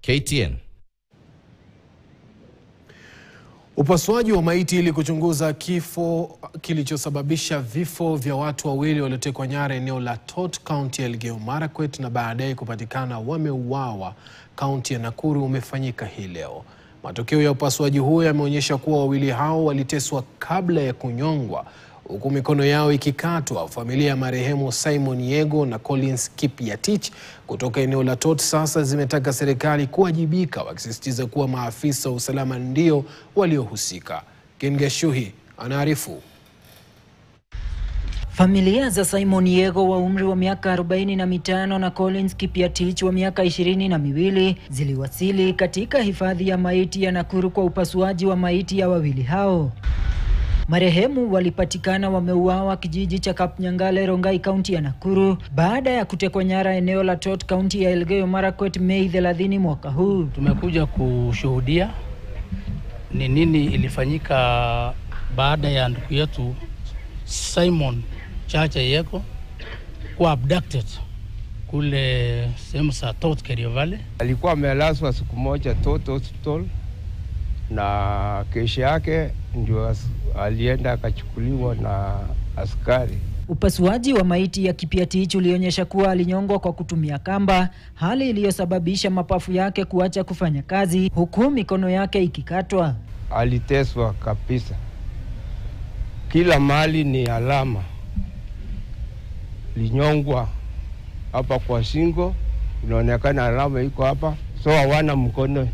KTN. Upasuaji wa maiti ili kuchunguza kifo kilichosababisha vifo vya watu wawili waliotekwa nyara eneo la Tot, kaunti ya Elgeyo Marakwet na baadaye kupatikana wameuawa kaunti ya Nakuru umefanyika hii leo. Matokeo ya upasuaji huo yameonyesha kuwa wawili hao waliteswa kabla ya kunyongwa, huku mikono yao ikikatwa. Familia ya marehemu Simon Yego na Collins Kipyatich kutoka eneo la Tot sasa zimetaka serikali kuwajibika, wakisisitiza kuwa maafisa wa usalama ndio waliohusika. Ken Gashuhi anaarifu. Familia za Simon Yego wa umri wa miaka 45 na Collins Kipyatich wa miaka 22 ziliwasili katika hifadhi ya maiti ya Nakuru kwa upasuaji wa maiti ya wawili hao. Marehemu walipatikana wameuawa kijiji cha Kapnyangale, Rongai, kaunti ya Nakuru baada ya kutekwa nyara eneo la Tot, kaunti ya Elgeyo Marakwet Mei 30 mwaka huu. Tumekuja kushuhudia ni nini ilifanyika baada ya ndugu yetu Simon Chacha Yego kuwa abducted kule sehemu za Tot, Kerio Valley. Alikuwa amelazwa siku moja Tot Hospital na kesho yake ndio alienda akachukuliwa na askari. Upasuaji wa maiti ya Kipyatich ulionyesha kuwa alinyongwa kwa kutumia kamba, hali iliyosababisha mapafu yake kuacha kufanya kazi huku mikono yake ikikatwa. Aliteswa kabisa. Kila mali ni alama. Linyongwa hapa kwa shingo, inaonekana alama iko hapa. So hawana mkono.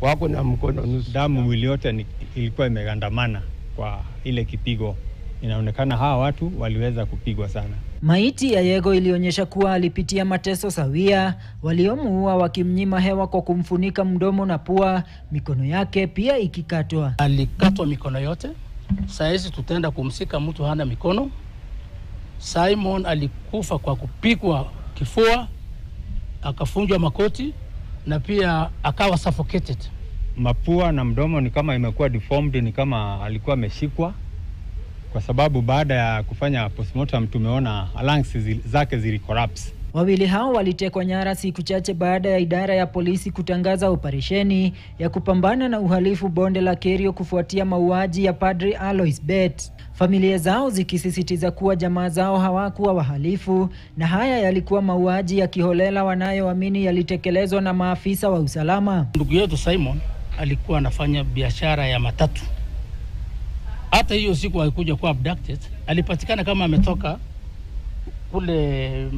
Wako na mkono nusu. Damu mwili yote ilikuwa imegandamana kwa ile kipigo. Inaonekana hawa watu waliweza kupigwa sana. Maiti ya Yego ilionyesha kuwa alipitia mateso sawia, waliomuua wakimnyima hewa kwa kumfunika mdomo na pua, mikono yake pia ikikatwa. Alikatwa mikono yote. Saizi tutaenda kumsika mtu hana mikono. Simon alikufa kwa kupigwa kifua, akafunjwa makoti na pia akawa suffocated. Mapua na mdomo ni kama imekuwa deformed, ni kama alikuwa ameshikwa, kwa sababu baada ya kufanya postmortem tumeona lungs zake zilicollapse. Wawili hao walitekwa nyara siku chache baada ya idara ya polisi kutangaza operesheni ya kupambana na uhalifu bonde la Kerio kufuatia mauaji ya Padri Alois Bet. Familia zao zikisisitiza kuwa jamaa zao hawakuwa wahalifu na haya yalikuwa mauaji ya kiholela wanayoamini yalitekelezwa na maafisa wa usalama. Ndugu yetu Simon alikuwa anafanya biashara ya matatu. Hata hiyo siku alikuja kuwa abducted, alipatikana kama ametoka kule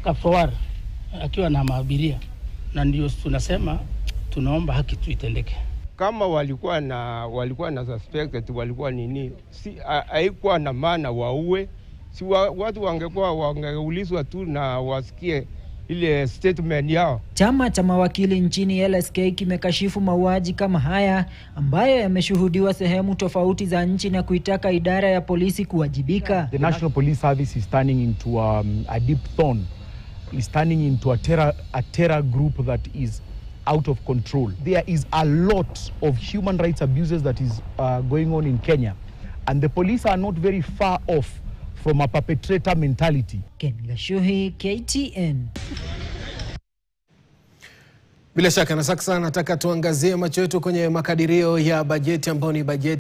Kapsowar akiwa na maabiria, na ndio tunasema tunaomba haki tu itendeke. Kama walikuwa na suspect, walikuwa nini, si haikuwa na maana waue. Si watu wangeulizwa tu na wasikie ile statement yao. Chama cha mawakili nchini LSK kimekashifu mauaji kama haya ambayo yameshuhudiwa sehemu tofauti za nchi na kuitaka idara ya polisi kuwajibika. The National Police Service is turning into a deep thorn. Is turning into a terror group that is out of control. There is a lot of human rights abuses that is going on in Kenya, and the police are not very far off from a perpetrator mentality. Ken Gashuhi, KTN. Bila shaka na sasa nataka tuangazie macho yetu kwenye makadirio ya bajeti ambayo ni bajeti